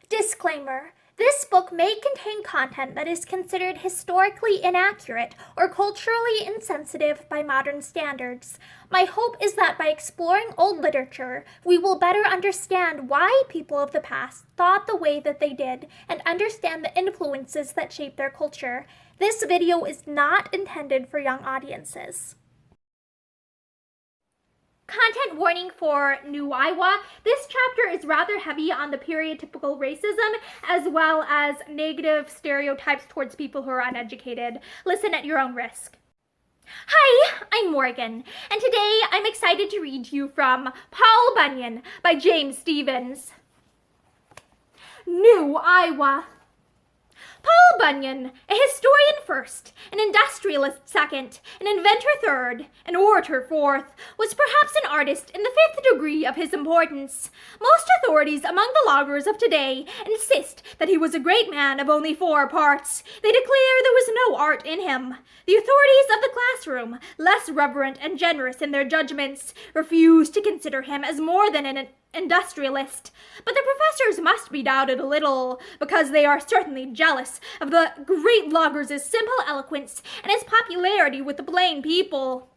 Disclaimer. This book may contain content that is considered historically inaccurate or culturally insensitive by modern standards. My hope is that by exploring old literature, we will better understand why people of the past thought the way that they did and understand the influences that shape their culture. This video is not intended for young audiences. Content warning for new Iowa. This chapter is rather heavy on the period-typical racism as well as negative stereotypes towards people who are uneducated. Listen at your own risk. Hi, I'm Morgan, and today I'm excited to read you from Paul Bunyan by James Stephens. New Iowa. Paul Bunyan, a historian first, an industrialist second, an inventor third, an orator fourth, was perhaps an artist in the fifth degree of his importance. Most authorities among the loggers of today insist that he was a great man of only 4 parts. They declare there was no art in him. The authorities of the classroom, less reverent and generous in their judgments, refuse to consider him as more than an industrialist, but the professors must be doubted a little, because they are certainly jealous of the great logger's simple eloquence and his popularity with the plain people.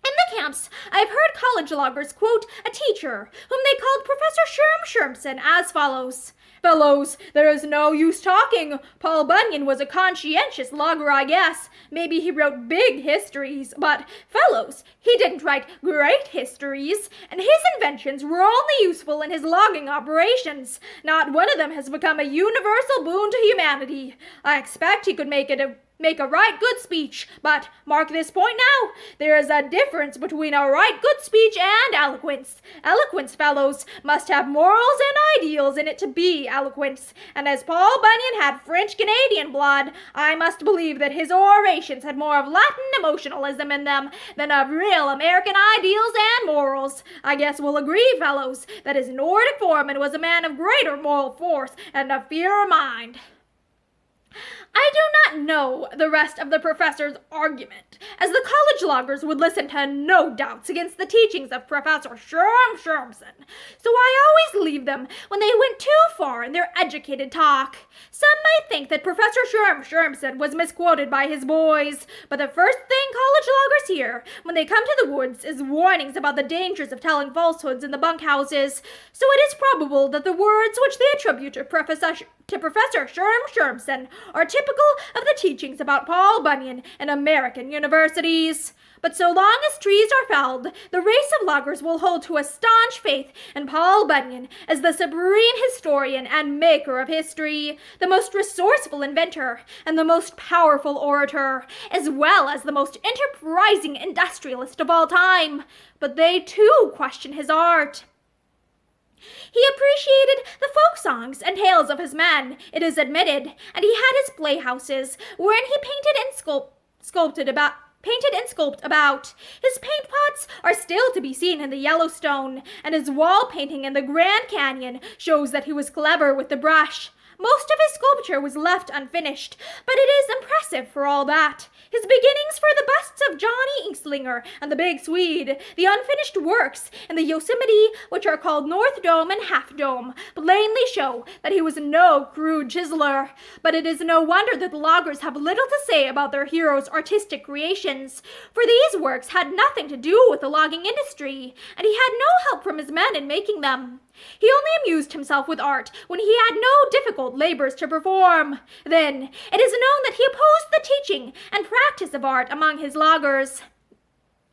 In the camps, I have heard college loggers quote a teacher, whom they called Professor Shermson, as follows. "Fellows, there is no use talking. Paul Bunyan was a conscientious logger, I guess. Maybe he wrote big histories, but, fellows, he didn't write great histories, and his inventions were only useful in his logging operations. Not one of them has become a universal boon to humanity. I expect he could make a right good speech, but mark this point now, there is a difference between a right good speech and eloquence. Eloquence, fellows, must have morals and ideals in it to be eloquence, and as Paul Bunyan had French-Canadian blood, I must believe that his orations had more of Latin emotionalism in them than of real American ideals and morals. I guess we'll agree, fellows, that his Nordic foreman was a man of greater moral force and of fairer mind." I do not know the rest of the professor's argument, as the college loggers would listen to no doubts against the teachings of Professor Shermson, so I always leave them when they went too far in their educated talk. Some might think that Professor Shermson was misquoted by his boys, but the first thing college loggers hear when they come to the woods is warnings about the dangers of telling falsehoods in the bunkhouses, so it is probable that the words which they attribute to Professor Shermson are typical of the teachings about Paul Bunyan in American universities. But so long as trees are felled, the race of loggers will hold to a staunch faith in Paul Bunyan as the supreme historian and maker of history, the most resourceful inventor, and the most powerful orator, as well as the most enterprising industrialist of all time. But they too question his art. He appreciated the folk songs and tales of his men, it is admitted, and he had his playhouses, wherein he painted and sculpted about. His paint pots are still to be seen in the Yellowstone, and his wall painting in the Grand Canyon shows that he was clever with the brush. Most of his sculpture was left unfinished, but it is impressive for all that. His beginnings for the busts of Johnny Inkslinger and the Big Swede, the unfinished works in the Yosemite, which are called North Dome and Half Dome, plainly show that he was no crude chiseler. But it is no wonder that the loggers have little to say about their hero's artistic creations, for these works had nothing to do with the logging industry, and he had no help from his men in making them. He only amused himself with art when he had no difficult labors to perform. Then, it is known that he opposed the teaching and practice of art among his loggers.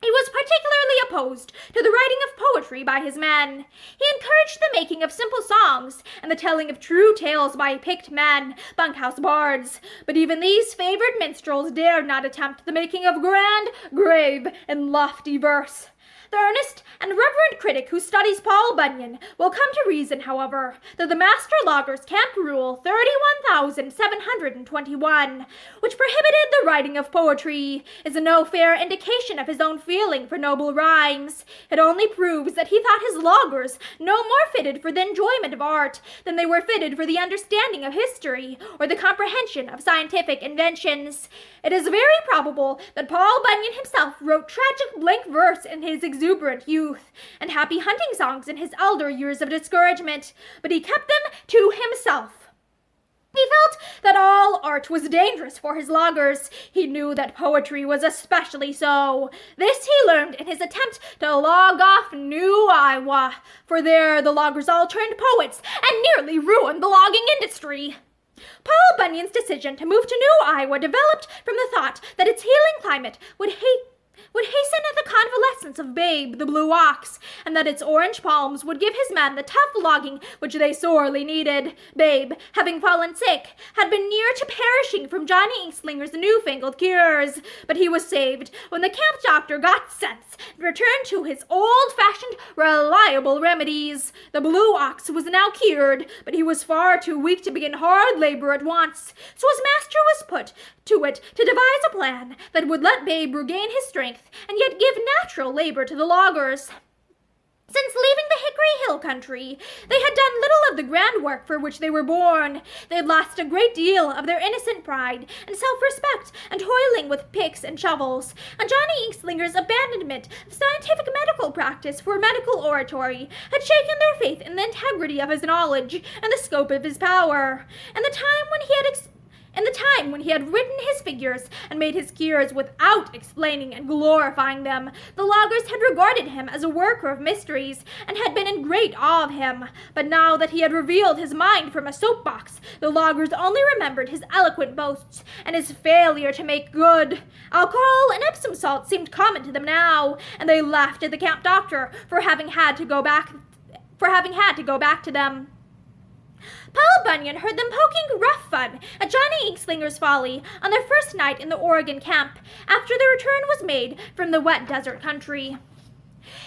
He was particularly opposed to the writing of poetry by his men. He encouraged the making of simple songs and the telling of true tales by picked men, bunkhouse bards. But even these favored minstrels dared not attempt the making of grand, grave, and lofty verse. The earnest and reverent critic who studies Paul Bunyan will come to reason, however, that the Master Logger's Camp Rule 31,721, which prohibited the writing of poetry, is no fair indication of his own feeling for noble rhymes. It only proves that he thought his loggers no more fitted for the enjoyment of art than they were fitted for the understanding of history or the comprehension of scientific inventions. It is very probable that Paul Bunyan himself wrote tragic blank verse in his exuberant youth, and happy hunting songs in his elder years of discouragement, but he kept them to himself. He felt that all art was dangerous for his loggers. He knew that poetry was especially so. This he learned in his attempt to log off New Iowa, for there the loggers all turned poets and nearly ruined the logging industry. Paul Bunyan's decision to move to New Iowa developed from the thought that its healing climate would hasten the convalescence of Babe the blue ox, and that its orange palms would give his men the tough logging which they sorely needed. Babe, having fallen sick, had been near to perishing from Johnny Inkslinger's newfangled cures, but he was saved when the camp doctor got sense and returned to his old-fashioned, reliable remedies. The blue ox was now cured, but he was far too weak to begin hard labor at once, so his master was put to it to devise a plan that would let Babe regain his strength and yet give natural labor to the loggers. Since leaving the Hickory Hill country, they had done little of the grand work for which they were born. They had lost a great deal of their innocent pride and self-respect, and toiling with picks and shovels, and Johnny Inkslinger's abandonment of scientific medical practice for medical oratory had shaken their faith in the integrity of his knowledge and the scope of his power. In the time when he had written his figures and made his cures without explaining and glorifying them, the loggers had regarded him as a worker of mysteries and had been in great awe of him. But now that he had revealed his mind from a soapbox, the loggers only remembered his eloquent boasts and his failure to make good. Alcohol and Epsom salt seemed common to them now, and they laughed at the camp doctor for having had to go back to them. Paul Bunyan heard them poking rough fun at Johnny Inkslinger's folly on their first night in the Oregon camp, after their return was made from the wet desert country.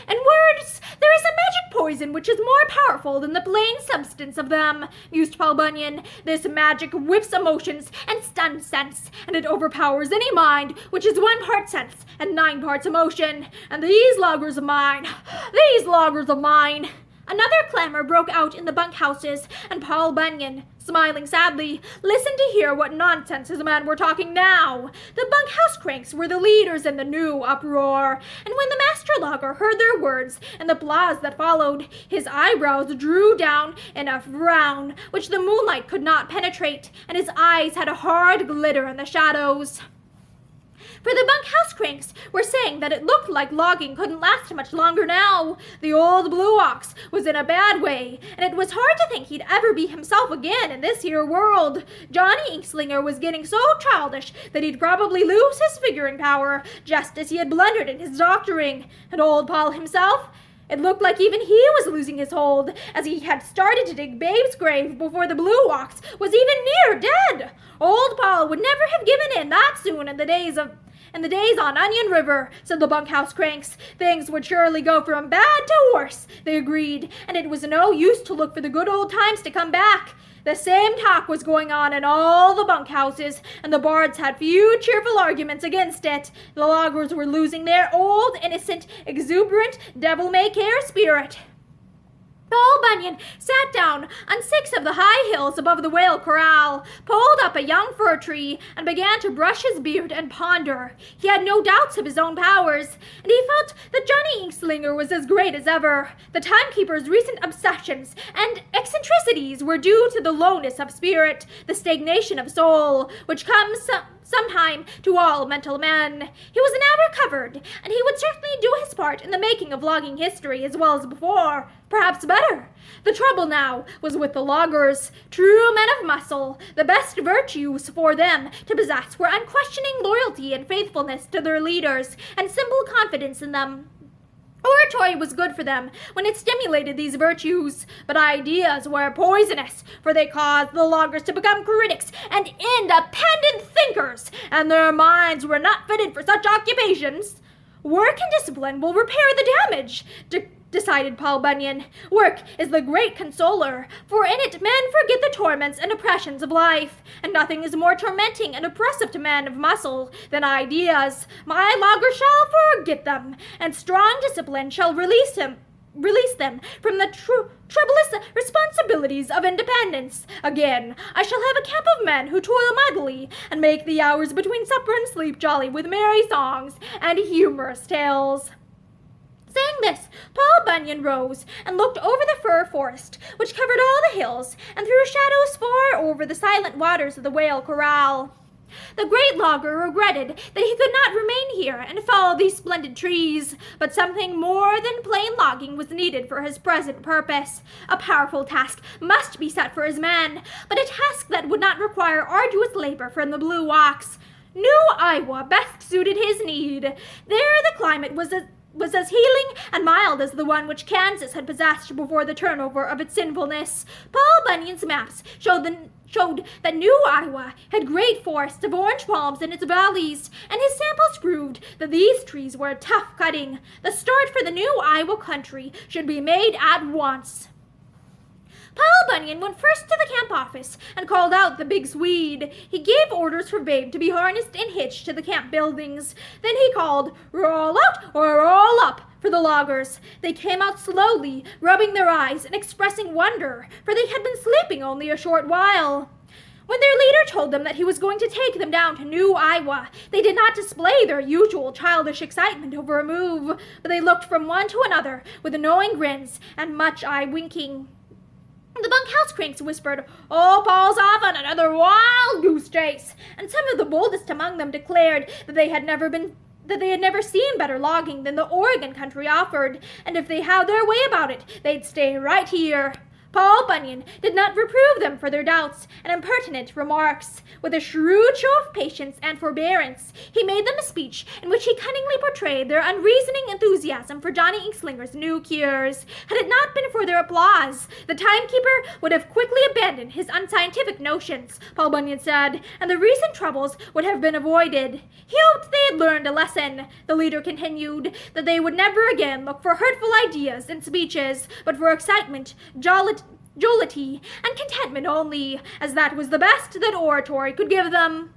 In words, there is a magic poison which is more powerful than the plain substance of them, mused Paul Bunyan. This magic whips emotions and stuns sense, and it overpowers any mind which is 1 part sense and 9 parts emotion. And these loggers of mine. Another clamor broke out in the bunkhouses, and Paul Bunyan, smiling sadly, listened to hear what nonsense his men were talking now. The bunkhouse cranks were the leaders in the new uproar, and when the master logger heard their words and the applause that followed, his eyebrows drew down in a frown which the moonlight could not penetrate, and his eyes had a hard glitter in the shadows. For the bunkhouse cranks were saying that it looked like logging couldn't last much longer now. The old blue ox was in a bad way, and it was hard to think he'd ever be himself again in this here world. Johnny Inkslinger was getting so childish that he'd probably lose his figuring power, just as he had blundered in his doctoring. And old Paul himself, it looked like even he was losing his hold, as he had started to dig Babe's grave before the blue ox was even near dead. Old Paul would never have given in that soon in the days on Onion River, said the bunkhouse cranks. Things would surely go from bad to worse, they agreed, and it was no use to look for the good old times to come back. The same talk was going on in all the bunkhouses, and the bards had few cheerful arguments against it. The loggers were losing their old, innocent, exuberant, devil-may-care spirit. Paul Bunyan sat down on 6 of the high hills above the whale corral, pulled up a young fir tree, and began to brush his beard and ponder. He had no doubts of his own powers, and he felt that Johnny Inkslinger was as great as ever. The timekeeper's recent obsessions and eccentricities were due to the lowness of spirit, the stagnation of soul, which comes sometime to all mental men. He was now recovered, and he would certainly do his part in the making of logging history as well as before, perhaps better. The trouble now was with the loggers. True men of muscle, the best virtues for them to possess were unquestioning loyalty and faithfulness to their leaders, and simple confidence in them. Oratory was good for them when it stimulated these virtues, but ideas were poisonous, for they caused the loggers to become critics and independent thinkers, and their minds were not fitted for such occupations. Work and discipline will repair the damage, decided Paul Bunyan. Work is the great consoler, for in it men forget the torments and oppressions of life, and nothing is more tormenting and oppressive to men of muscle than ideas. My logger shall forget them, and strong discipline shall release them from the troublous responsibilities of independence. Again, I shall have a camp of men who toil mightily, and make the hours between supper and sleep jolly with merry songs and humorous tales. Saying Saying this, Paul Bunyan rose and looked over the fir forest, which covered all the hills, and threw shadows far over the silent waters of the whale corral. The great logger regretted that he could not remain here and follow these splendid trees, but something more than plain logging was needed for his present purpose. A powerful task must be set for his men, but a task that would not require arduous labor from the blue ox. New Iowa best suited his need. There the climate was as healing and mild as the one which Kansas had possessed before the turnover of its sinfulness. Paul Bunyan's maps showed that New Iowa had great forests of orange palms in its valleys, and his samples proved that these trees were tough cutting. The start for the New Iowa country should be made at once. Paul Bunyan went first to the camp office and called out the big Swede. He gave orders for Babe to be harnessed and hitched to the camp buildings. Then he called, "Roll out or roll up," for the loggers. They came out slowly, rubbing their eyes and expressing wonder, for they had been sleeping only a short while. When their leader told them that he was going to take them down to New Iowa, they did not display their usual childish excitement over a move, but they looked from one to another with knowing grins and much eye-winking. The bunkhouse cranks whispered, "Oh, Paul's off on another wild goose chase," and some of the boldest among them declared that they had never seen better logging than the Oregon country offered, and if they had their way about it, they'd stay right here. Paul Bunyan did not reprove them for their doubts and impertinent remarks. With a shrewd show of patience and forbearance, he made them a speech in which he cunningly portrayed their unreasoning enthusiasm for Johnny Inkslinger's new cures. Had it not been for their applause, the timekeeper would have quickly abandoned his unscientific notions, Paul Bunyan said, and the recent troubles would have been avoided. He hoped they had learned a lesson, the leader continued, that they would never again look for hurtful ideas in speeches, but for excitement, jollity, and contentment only, as that was the best that oratory could give them.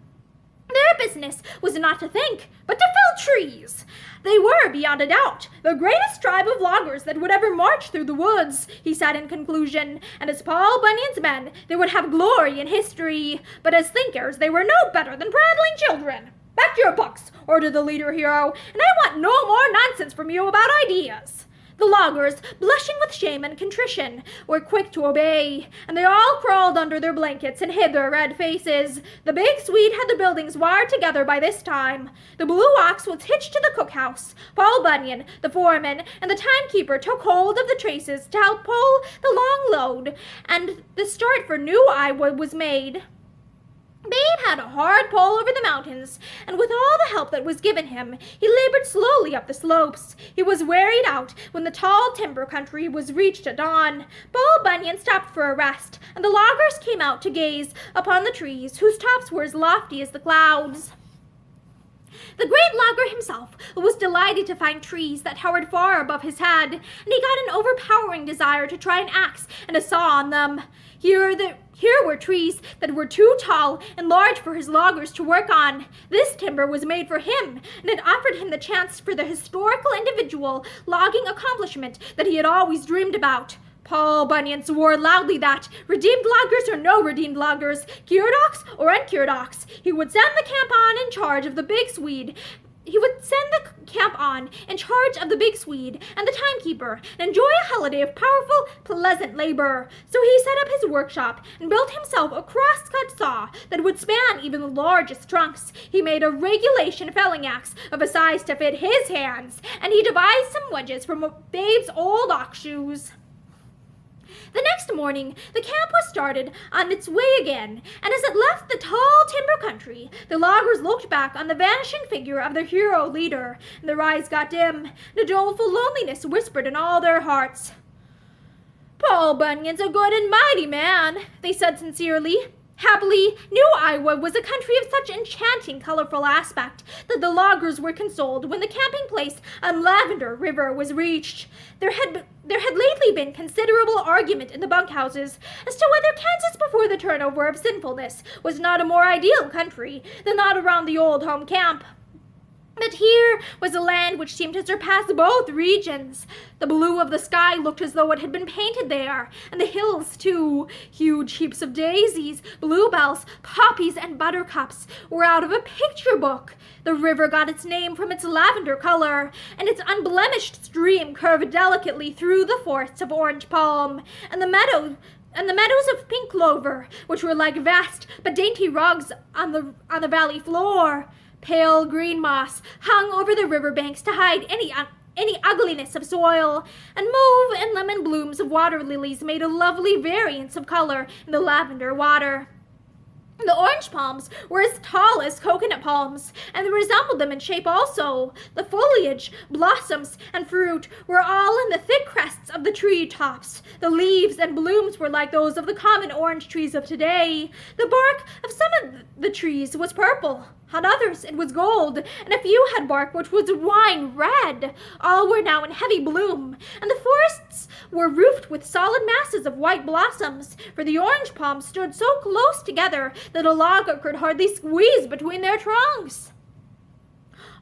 Their business was not to think, but to fell trees. They were, beyond a doubt, the greatest tribe of loggers that would ever march through the woods, he said in conclusion, and as Paul Bunyan's men, they would have glory in history, but as thinkers they were no better than prattling children. "Back to your books," ordered the leader hero, "and I want no more nonsense from you about ideas." The loggers, blushing with shame and contrition, were quick to obey, and they all crawled under their blankets and hid their red faces. The big Swede had the buildings wired together by this time. The blue ox was hitched to the cookhouse. Paul Bunyan, the foreman, and the timekeeper took hold of the traces to help pull the long load, and the start for New Iowa was made. Babe had a hard pull over the mountains, and with all the help that was given him, he labored slowly up the slopes. He was wearied out when the tall timber country was reached at dawn. Paul Bunyan stopped for a rest, and the loggers came out to gaze upon the trees, whose tops were as lofty as the clouds. The great logger himself was delighted to find trees that towered far above his head, and he got an overpowering desire to try an axe and a saw on them. Here were trees that were too tall and large for his loggers to work on. This timber was made for him, and it offered him the chance for the historical individual logging accomplishment that he had always dreamed about. Paul Bunyan swore loudly that, redeemed loggers or no redeemed loggers, cured ox or uncured ox, he would send the camp on in charge of the big Swede. He would send the camp on in charge of the big Swede and the timekeeper and enjoy a holiday of powerful, pleasant labor. So he set up his workshop and built himself a cross-cut saw that would span even the largest trunks. He made a regulation felling axe of a size to fit his hands, and he devised some wedges from Babe's old ox shoes. The next morning, the camp was started on its way again, and as it left the tall timber country, the loggers looked back on the vanishing figure of their hero leader, and their eyes got dim, and a doleful loneliness whispered in all their hearts. "Paul Bunyan's a good and mighty man," they said sincerely. Happily, New Iowa was a country of such enchanting, colorful aspect that the loggers were consoled when the camping place on Lavender River was reached. There had lately been considerable argument in the bunkhouses as to whether Kansas before the turnover of sinfulness was not a more ideal country than that around the old home camp. But here was a land which seemed to surpass both regions. The blue of the sky looked as though it had been painted there, and the hills, too. Huge heaps of daisies, bluebells, poppies, and buttercups were out of a picture book. The river got its name from its lavender color, and its unblemished stream curved delicately through the forests of orange palm, and the meadows of pink clover, which were like vast but dainty rugs on the valley floor. Pale green moss hung over the river banks to hide any ugliness of soil, and mauve and lemon blooms of water lilies made a lovely variance of color in the lavender water. The orange palms were as tall as coconut palms, and they resembled them in shape also. The foliage, blossoms, and fruit were all in the thick crests of the tree tops. The leaves and blooms were like those of the common orange trees of today. The bark of some of the trees was purple. On others it was gold, and a few had bark which was wine red. All were now in heavy bloom, and the forests were roofed with solid masses of white blossoms, for the orange palms stood so close together that a logger could hardly squeeze between their trunks.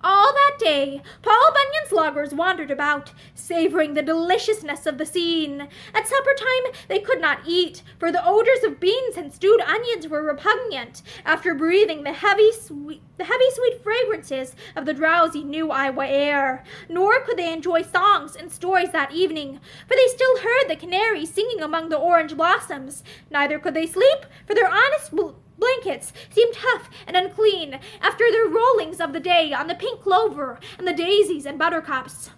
All that day, Paul Bunyan's loggers wandered about, savoring the deliciousness of the scene. At supper time they could not eat, for the odors of beans and stewed onions were repugnant after breathing the heavy sweet fragrances of the drowsy new Iowa air. Nor could they enjoy songs and stories that evening, for they still heard the canaries singing among the orange blossoms. Neither could they sleep, for their honest blankets seemed tough and unclean after their rollings of the day on the pink clover and the daisies and buttercups.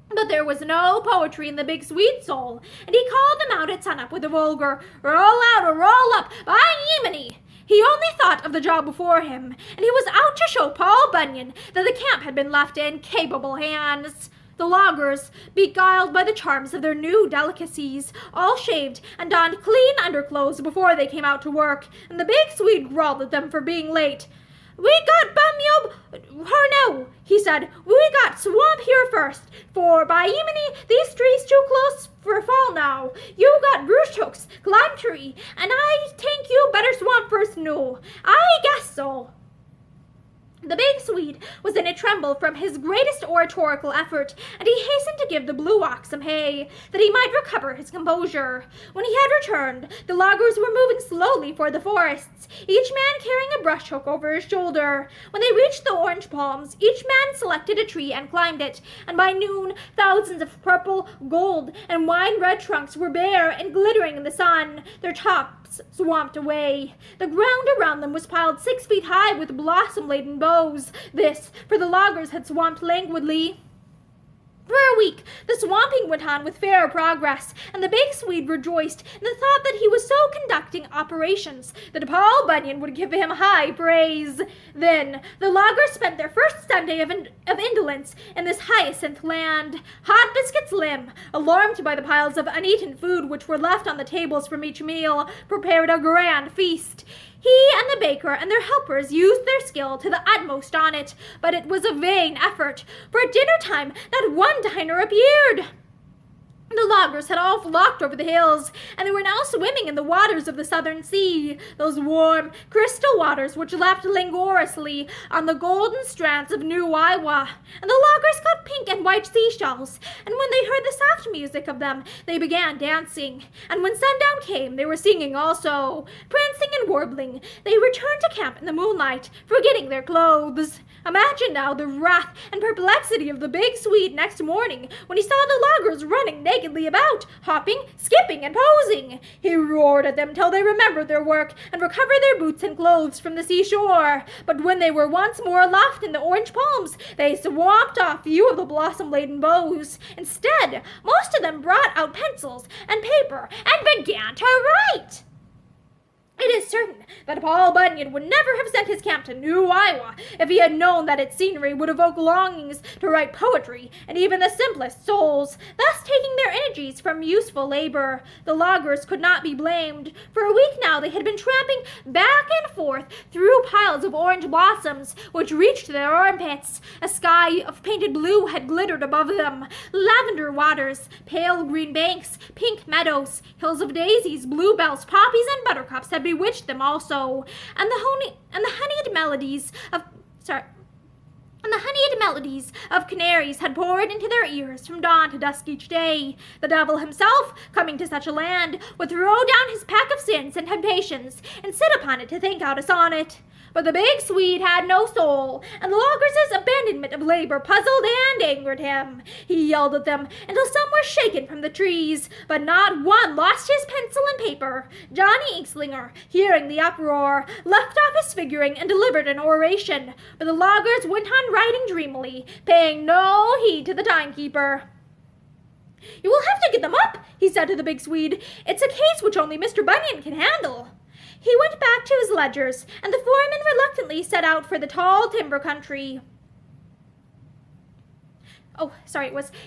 But there was no poetry in the big sweet soul, and he called them out at sunup with a vulgar, "Roll out or roll up, by Yemeni!" He only thought of the job before him, and he was out to show Paul Bunyan that the camp had been left in capable hands. The loggers, beguiled by the charms of their new delicacies, all shaved and donned clean underclothes before they came out to work, and the big Swede growled at them for being late. "We got bumyob harno," he said. "We got swamp here first, for by Yemeni these trees too close for fall now. You got brush hooks, climb tree, and I think you better swamp first no. I guess so." The big Swede was in a tremble from his greatest oratorical effort, and he hastened to give the blue ox some hay, that he might recover his composure. When he had returned, the loggers were moving slowly for the forests, each man carrying a brush hook over his shoulder. When they reached the orange palms, each man selected a tree and climbed it, and by noon thousands of purple, gold, and wine-red trunks were bare and glittering in the sun, their tops swamped away. The ground around them was piled 6 feet high with blossom-laden boughs. This, for the loggers had swamped languidly. For a week, the swamping went on with fair progress, and the big Swede rejoiced in the thought that he was so conducting operations that Paul Bunyan would give him high praise. Then the loggers spent their first Sunday of indolence in this hyacinth land. Hot biscuits limb, alarmed by the piles of uneaten food which were left on the tables from each meal, prepared a grand feast. He and the baker and their helpers used their skill to the utmost on it, but it was a vain effort, for at dinner time not one diner appeared. The loggers had all flocked over the hills, and they were now swimming in the waters of the southern sea, those warm, crystal waters which lapped languorously on the golden strands of New Iowa. And the loggers caught pink and white seashells, and when they heard the soft music of them, they began dancing. And when sundown came, they were singing also. Prancing and warbling, they returned to camp in the moonlight, forgetting their clothes. Imagine now the wrath and perplexity of the big Swede next morning when he saw the loggers running nakedly about, hopping, skipping, and posing. He roared at them till they remembered their work and recovered their boots and clothes from the seashore. But when they were once more aloft in the orange palms, they swamped off few of the blossom-laden boughs. Instead, most of them brought out pencils and paper and began to write. It is certain that Paul Bunyan would never have sent his camp to New Iowa if he had known that its scenery would evoke longings to write poetry in even the simplest souls, thus taking their energies from useful labor. The loggers could not be blamed. For a week now they had been tramping back and forth through piles of orange blossoms which reached their armpits. A sky of painted blue had glittered above them. Lavender waters, pale green banks, pink meadows, hills of daisies, bluebells, poppies, and buttercups had bewitched them also, and the honeyed melodies of and the honeyed melodies of canaries had poured into their ears from dawn to dusk each day. The devil himself, coming to such a land, would throw down his pack of sins and temptations and sit upon it to think out a sonnet. But the big Swede had no soul, and the loggers' abandonment of labor puzzled and angered him. He yelled at them until some were shaken from the trees, but not one lost his pencil and paper. Johnny Inkslinger, hearing the uproar, left off his figuring and delivered an oration, but the loggers went on writing dreamily, paying no heed to the timekeeper. "You will have to get them up," he said to the big Swede. "It's a case which only Mr. Bunyan can handle." He went back to his ledgers, and the foreman reluctantly set out for the tall timber country.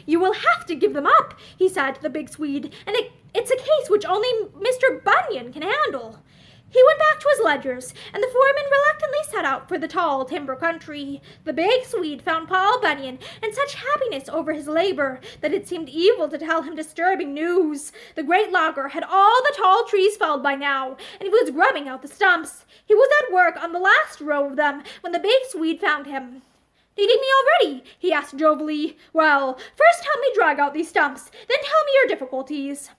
"You will have to give them up," he said to the big Swede, "and it's a case which only Mr. Bunyan can handle." He went back to his ledgers, and the foreman reluctantly set out for the tall timber country. The big Swede found Paul Bunyan in such happiness over his labor that it seemed evil to tell him disturbing news. The great logger had all the tall trees felled by now, and he was grubbing out the stumps. He was at work on the last row of them when the big Swede found him. "Needing me already?" he asked jovially. "Well, first help me drag out these stumps, then tell me your difficulties."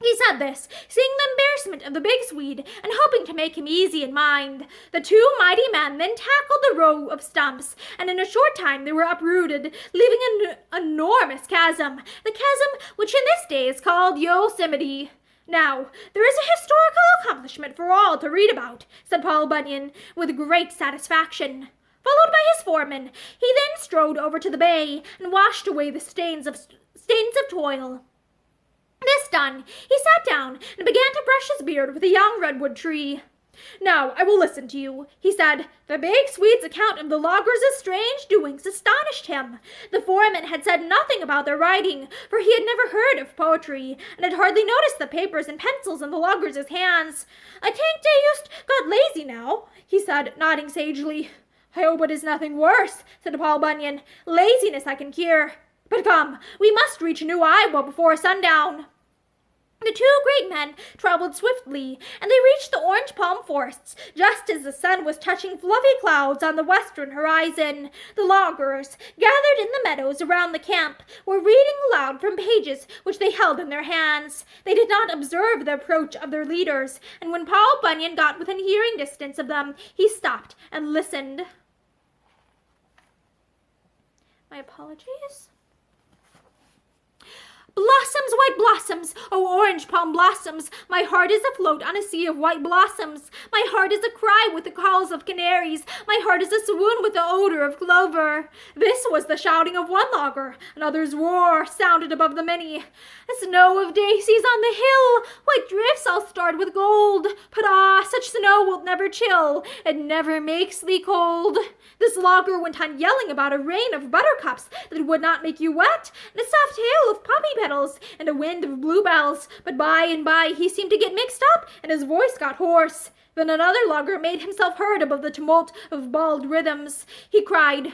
He said this, seeing the embarrassment of the big Swede and hoping to make him easy in mind. The two mighty men then tackled the row of stumps, and in a short time they were uprooted, leaving an enormous chasm, the chasm which in this day is called Yosemite. "Now, there is a historical accomplishment for all to read about," said Paul Bunyan, with great satisfaction. Followed by his foreman, he then strode over to the bay and washed away the stains of toil. This done, he sat down and began to brush his beard with a young redwood tree. "Now I will listen to you," he said. The big Swede's account of the loggers' strange doings astonished him. The foreman had said nothing about their writing, for he had never heard of poetry, and had hardly noticed the papers and pencils in the loggers' hands. "I think they just got lazy now," he said, nodding sagely. "I hope it is nothing worse," said Paul Bunyan. "Laziness I can cure. But come, we must reach New Iowa before sundown." The two great men traveled swiftly, and they reached the orange palm forests just as the sun was touching fluffy clouds on the western horizon. The loggers, gathered in the meadows around the camp, were reading aloud from pages which they held in their hands. They did not observe the approach of their leaders, and when Paul Bunyan got within hearing distance of them, he stopped and listened. My apologies. "Blossoms, white blossoms, oh orange palm blossoms, my heart is afloat on a sea of white blossoms. My heart is a cry with the calls of canaries, my heart is a swoon with the odor of clover." This was the shouting of one logger. Another's roar sounded above the many. "A snow of daisies on the hill, white drifts all starred with gold. But such snow wilt never chill, it never makes thee cold." This logger went on yelling about a rain of buttercups that would not make you wet, and a soft hail of poppy petals, and a wind of bluebells, but by and by he seemed to get mixed up, and his voice got hoarse. Then another logger made himself heard above the tumult of bawled rhythms. He cried,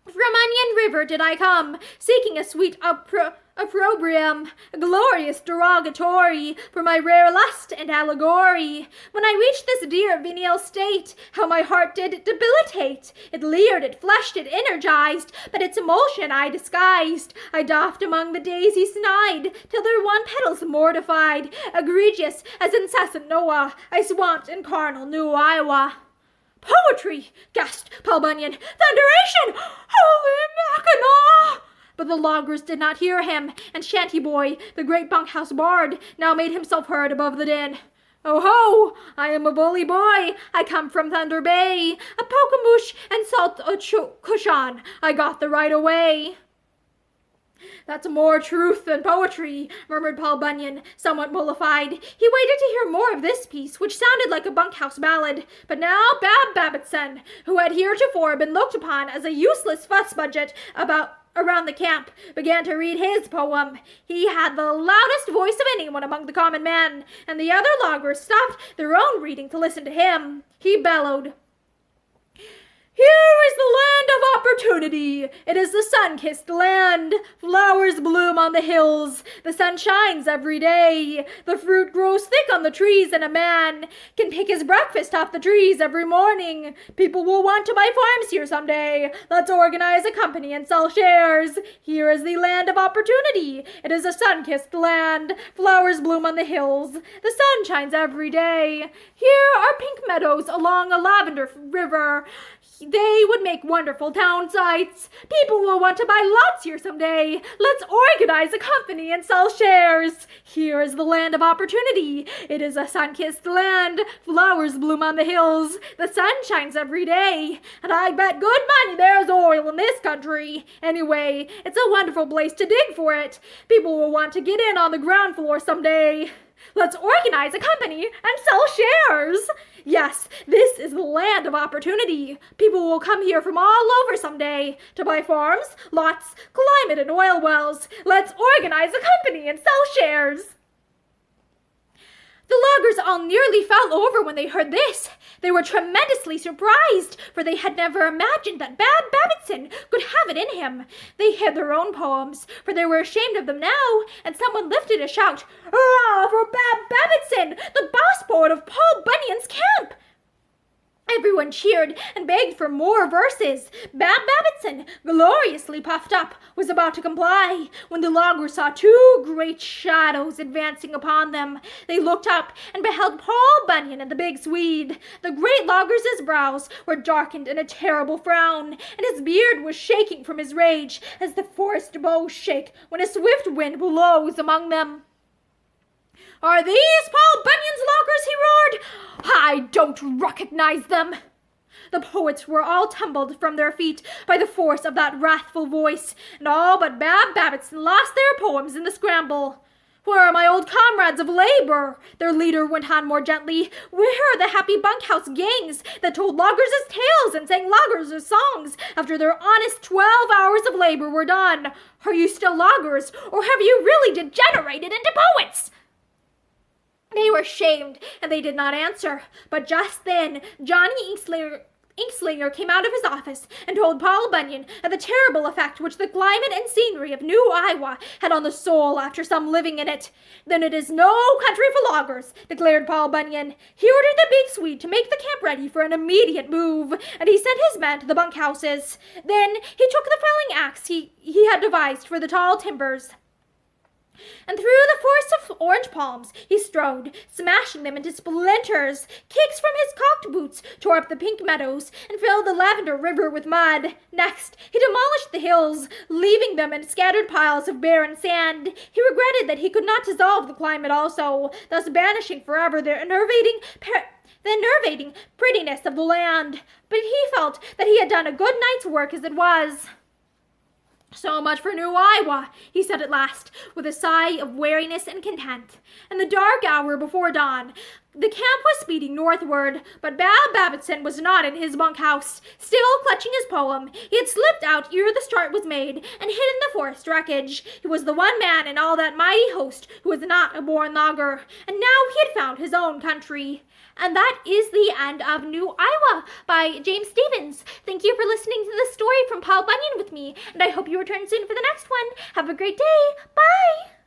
"From Onion River did I come, seeking a sweet opprobrium, a glorious derogatory, for my rare lust and allegory. When I reached this dear venial state, how my heart did debilitate! It leered, it flushed, it energized, but its emulsion I disguised. I doffed among the daisies snide, till their one petals mortified. Egregious as incessant Noah, I swamped in carnal New Iowa." "Poetry!" gasped Paul Bunyan. "Thunderation! Holy Mackinaw!" But the loggers did not hear him, and Shanty Boy, the great bunkhouse bard, now made himself heard above the din. "Oh ho! I am a bully boy. I come from Thunder Bay. A Pokemoosh and Salt Cushan. I got the right away." "That's more truth than poetry," murmured Paul Bunyan, somewhat mollified. He waited to hear more of this piece, which sounded like a bunkhouse ballad. But now Bab Babbitson, who had heretofore been looked upon as a useless fuss-budget around the camp, began to read his poem. He had the loudest voice of anyone among the common men, and the other loggers stopped their own reading to listen to him. He bellowed, "Here is the land of opportunity. It is the sun-kissed land. Flowers bloom on the hills. The sun shines every day. The fruit grows thick on the the trees, and a man can pick his breakfast off the trees every morning. People will want to buy farms here someday. Let's organize a company and sell shares. Here is the land of opportunity. It is a sun-kissed land. Flowers bloom on the hills. The sun shines every day. Here are pink meadows along a lavender river. They would make wonderful town sites. People will want to buy lots here someday. Let's organize a company and sell shares. Here is the land of opportunity. It is a sun-kissed land. Flowers bloom on the hills. The sun shines every day. And I bet good money there's oil in this country. Anyway, it's a wonderful place to dig for it. People will want to get in on the ground floor someday. Let's organize a company and sell shares. Yes, this is the land of opportunity. People will come here from all over someday to buy farms, lots, climate, and oil wells. Let's organize a company and sell shares. The loggers all nearly fell over when they heard this. They were tremendously surprised, for they had never imagined that Bab Babbitson could have it in him. They hid their own poems, for they were ashamed of them now, and someone lifted a shout, "Hurrah for Bab Babbitson, the boss poet of Paul Bunyan's camp!" Everyone cheered and begged for more verses. Bab Babbitson, gloriously puffed up, was about to comply when the loggers saw two great shadows advancing upon them. They looked up and beheld Paul Bunyan and the big Swede. The great logger's brows were darkened in a terrible frown, and his beard was shaking from his rage, as the forest boughs shake when a swift wind blows among them. "Are these Paul Bunyan's loggers?" he roared. "I don't recognize them." The poets were all tumbled from their feet by the force of that wrathful voice, and all but Bab Babbitson lost their poems in the scramble. "Where are my old comrades of labor?" their leader went on more gently. "Where are the happy bunkhouse gangs that told loggers' tales and sang loggers' songs after their honest 12 hours of labor were done? Are you still loggers, or have you really degenerated into poets?" They were shamed, and they did not answer. But just then, Johnny Inkslinger came out of his office and told Paul Bunyan of the terrible effect which the climate and scenery of New Iowa had on the soul after some living in it. "Then it is no country for loggers," declared Paul Bunyan. He ordered the big Swede to make the camp ready for an immediate move, and he sent his men to the bunkhouses. Then he took the felling axe he had devised for the tall timbers, and through the forest of orange palms he strode, smashing them into splinters. Kicks from his cocked boots tore up the pink meadows and filled the lavender river with mud. Next, he demolished the hills, leaving them in scattered piles of barren sand. He regretted that he could not dissolve the climate also, thus banishing forever the enervating prettiness of the land. But he felt that he had done a good night's work as it was. "So much for New Iowa," he said at last, with a sigh of weariness and content. In the dark hour before dawn, the camp was speeding northward, but Bab Babbitson was not in his bunkhouse. Still clutching his poem, he had slipped out ere the start was made and hid in the forest wreckage. He was the one man in all that mighty host who was not a born logger, and now he had found his own country. And that is the end of New Iowa by James Stephens. Thank you for listening to the story from Paul Bunyan with me, and I hope you return soon for the next one. Have a great day. Bye!